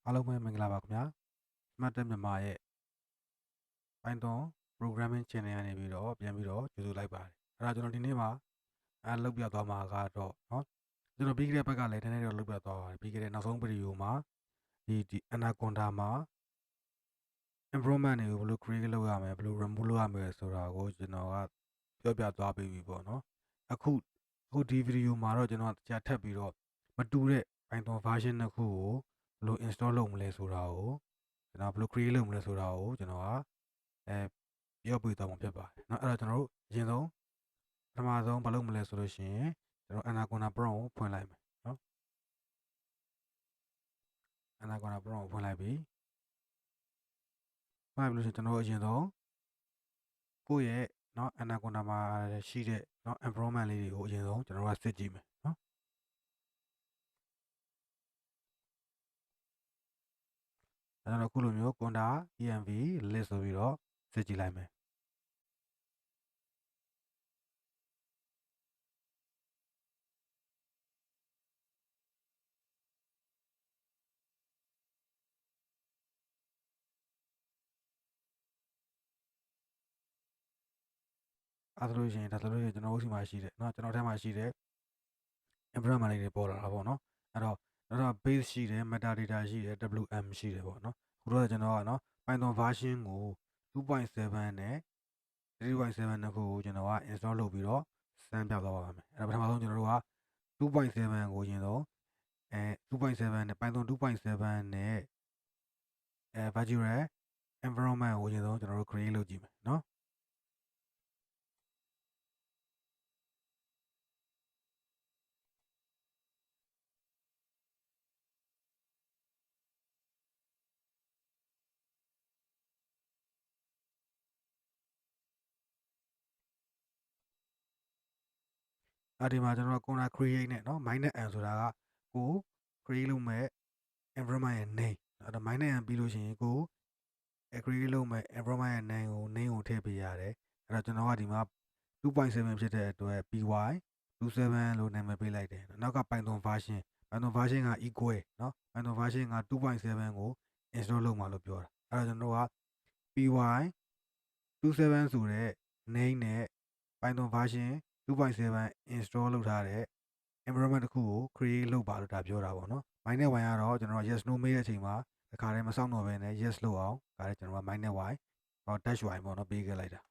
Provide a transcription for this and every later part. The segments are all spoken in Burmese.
အားလုံးပဲမင်္ဂလာပါခင်ဗျာ Smart မြန်မာရဲ့ Python Programming Channel ကနေပြီးတော့ပြန်ပြီးတော့ကြိုဆိုလိုက်ပါတယ်အဲ့ဒါကျွန်တော်ဒီနေ့မှာလုပ်ပြသွားမှာကတော့เนาะကျွန်တော်ပြီးခဲ့တဲ့ဘက်ကလည်းတနေ့တော့လုပ်ပြသွားပါတယ်ပြီးခဲ့တဲ့နောက်ဆုံးဗီဒီယိုမှာဒီ anaconda မှာ improvement တွေကိုဘယ်လို create လုပ်ရမလဲဘယ်လို remove လုပ်ရမလဲဆိုတာကိုကျွန်တော်ကပြောပြသွားပြီးပြီပေါ့เนาะအခုဒီဗီဒီယိုမှာတော့ကျွန်တော်ကြာထပ်ပြီးတော့မတူတဲ့ Python version တစ်ခုကိုဘယ်လို install လုပ်မလဲဆိုတာကိုကျွန်တော်ဘယ်လို create လုပ်မလဲဆိုတာကိုကျွန်တော်ကပြောပြသွားမှာဖြစ်ပါတယ်เนาะအဲ့တော့ကျွန်တော်တို့အရင်ဆုံးပထမဆုံးဘာလုပ်မလဲဆိုလို့ရှိရင်ကျွန်တော် anaconda prompt ကိုဖွင့်လိုက်မယ်เนาะ anaconda prompt ကိုဖွင့်လိုက်ပြီဖွင့်လိုက်လို့ရှိရင်ကျွန်တော်အရင်ဆုံးကိုယ့်ရဲ့เนาะ anaconda မှာရှိတဲ့เนาะ improvement လေးတွေကိုအရင်ဆုံးကျွန်တော်ကစစ်ကြည့်မယ်เนาะအဲ့တော့အခုလိုမျိုး conda env list ဆိုပြီးတော့စစ်ကြည့်လိုက်မယ်အဲ့ဒါဆိုလို့ရှိရင်ကျွန်တော်တို့စီမှာရှိတယ်เนาะကျွန်တော်ထဲမှာရှိတဲ့ improvement လေးတွေပေါ်လာတာပေါ့เนาะအဲ့တော့ base ရှိတယ် metadata ရှိတယ် wm ရှိတယ်ပေါ့เนาะခုတော့ကျွန်တော်ကเนาะ python version ကို 2.7 နဲ့ 3.7 နှစ်ခုကိုကျွန်တော်က install လုပ်ပြီးတော့စမ်းပြသွားပါမယ်အဲ့တော့ပထမဆုံးကျွန်တော်တို့က 2.7 ကိုရင်တော့2.7 နဲ့ python 2.7 နဲ့ virtual environment ကိုရင်တော့ကျွန်တော်တို့ create လုပ်ကြည့်မယ်เนาะဒီမှာကျွန်တော်တို့ conda create နဲ့เนาะ minus n ဆိုတာကကို create လုပ်မဲ့ environment ရဲ့ name အဲ့တော့ minus n ပြီးလို့ရှိရင်ကို create လုပ်မဲ့ environment ရဲ့ name ကိုထည့်ပေးရတယ်အဲ့တော့ကျွန်တော်ကဒီမှာ 2.7 ဖြစ်တဲ့အတွက် py 27လို့နာမည်ပေးလိုက်တယ်နောက်က python version က equal เนาะ python version က 2.7 ကို install လုပ်မှာလို့ပြောတာအဲ့တော့ကျွန်တော်တို့က py 27ဆိုတဲ့ name နဲ့ python version 2.7 install လုပ်ထားတဲ့ environment တစ်ခုကို create လုပ်ပါလို့ဒါပြောတာပေါ့เนาะ minus y ကတော့ကျွန်တော် yes no မေးတဲ့အချိန်မှာတခါတည်းမစောင့်တော့ဘဲနဲ့ yes လို့အောင်ဒါလည်းကျွန်တော်က minus y dash y ပေါ့เนาะပေးခဲ့လိုက်တာ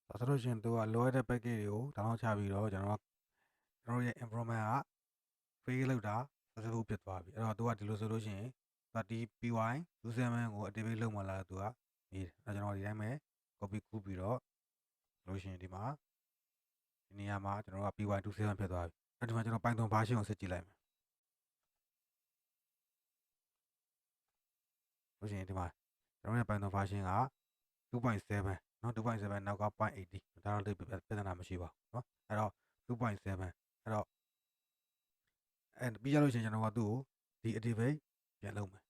ဒါဆိုလို့ရှိရင်သူကလိုအပ်တဲ့ package တွေကို download ချပြီးတော့ကျွန်တော်ရဲ့ improvement က fail လောက်တာ successful ဖြစ်သွားပြီအဲ့တော့သူကဒီလိုဆိုလို့ရှိရင်ဒီ py 27ကို activate လုပ်မှလာသူကမေးတယ်အဲ့တော့ကျွန်တော်ဒီတိုင်းပဲ copy ကူးပြီးတော့လို့ရှိရင်ဒီမှာဒီနေရာမှာကျွန်တော်က py 27ဖြစ်သွားပြီအဲ့ဒီမှာကျွန်တော် python version ကိုစစ်ကြည့်လိုက်မယ်လို့ရှိရင်ဒီမှာကျွန်တော်ရဲ့ python version က 2.7 เนาะ 2.7 နောက်က 0.80 ဒါတော့ပြဿနာမရှိပါဘူးเนาะအဲ့တော့ 2.7 အဲ့တော့ပြီးကြလို့ရှိရင်ကျွန်တော်ကသူ့ကိုဒီ activate ပြန်လုပ်မယ်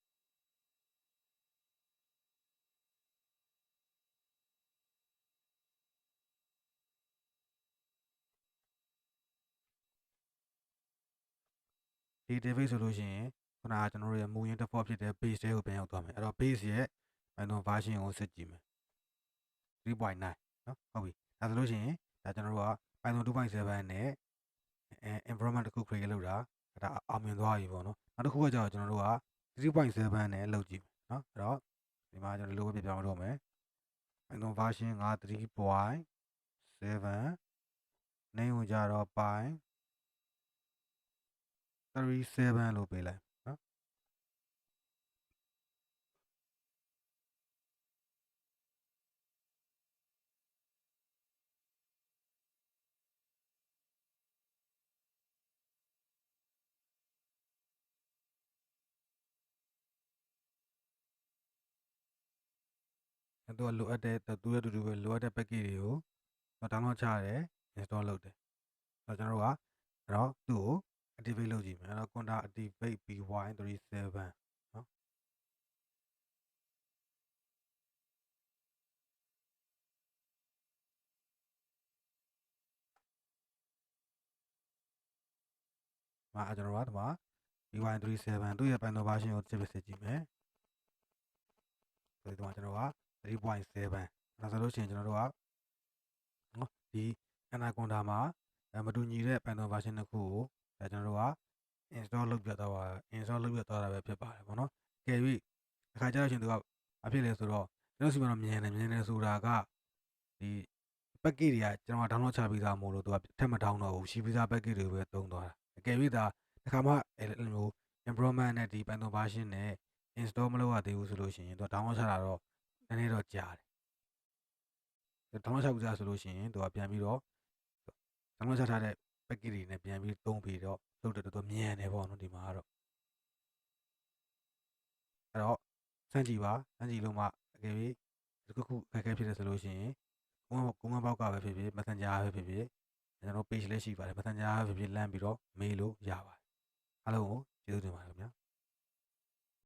ဒီ activate ဆိုလို့ရှိရင်ခုနကကျွန်တော်တို့ရဲ့မူရင်း default ဖြစ်တဲ့ base တွေကိုပြန်ရောက်သွားမယ်အဲ့တော့ base ရဲ့ python version ကိုစစ်ကြည့်မယ် 3.9 เนาะဟုတ်ပြီဒါဆိုလို့ရှိရင်ဒါကျွန်တော်တို့က python 2.7 နဲ့environment တစ်ခု create လုပ်တာ ဒါအောင်မြင်သွားပြီပေါ့နော်နောက်တစ်ခုကကျတော့ကျွန်တော်တို့က 3.7 နဲ့လောက်ကြည့်နော်အဲ့တော့ဒီမှာကျွန်တော်လိုပဲပြပြမတော့မယ် Python version က 3.7 နေဝင်ကြတော့ by 37လို့ပေးလိုက်နော်သူကလိုအပ်တဲ့သူရဲ့တူတူပဲလိုအပ်တဲ့ package တွေကို download ချရတယ် install လုပ်တယ်အဲ့တော့ကျွန်တော်တို့ကအဲ့တော့သူ့ကို activate လုပ်ကြည့်မယ်အဲ့တော့ conda activate by37 နော်ကျွန်တော်တို့ကဒီမှာ by37 သူ့ရဲ့ Python version ကိုတစ်ချက်ပဲစစ်ကြည့်မယ်ဆိုတော့ဒီမှာကျွန်တော်က 3.7 ဒါဆိုလို့ရှိရင်ကျွန်တော်တို့ကနော်ဒီ anaconda မှာမတူညီတဲ့ Python version တစ်ခုကိုကျွန်တော်တို့က install လုပ်ပြသွားတာပဲဖြစ်ပါတယ်ပေါ့နော်ကဲ၍အခါကျတော့ရှင်သူကဘာဖြစ်လဲဆိုတော့ကျွန်တော်စီမှာတော့မြင်တယ်ဆိုတာကဒီ package တွေကကျွန်တော် download ချပြီးသားမို့လို့သူကထပ်မ down တော့ဘူးရှိပြီးသား package တွေပဲသုံးသွားတာအကယ်၍ဒါတစ်ခါမှအဲ့လိုမျိုး improvement နဲ့ဒီ Python version နဲ့ install မလုပ်ရသေးဘူးဆိုလို့ရှိရင်သူက download ချတာတော့နည်းနည်းတော့ကြာတယ် download ချပြီးသားဆိုလို့ရှိရင်သူကပြန်ပြီးတော့ download ချထားတဲ့ package တွေနဲ့ပြန်ပြီးသုံးပြီးတော့လုပ်တယ်တော်မြန်တယ်ပေါ့နော်ဒီမှာကတော့အဲ့တော့စမ်းကြည့်လို့မှအကယ်၍တစ်ခုအခက်အခဲဖြစ်တယ်ဆိုလို့ရှိရင်ကုန်းပေါက်ကပဲဖြစ်ဖြစ် messenger ပဲဖြစ်ဖြစ်ကျွန်တော် page လည်းရှိပါတယ် messenger ပဲဖြစ်ဖြစ်လမ်းပြီးတော့ mail လို့ရပါတယ်အားလုံးကိုကျေးဇူးတင်ပါတယ်ခင်ဗျာ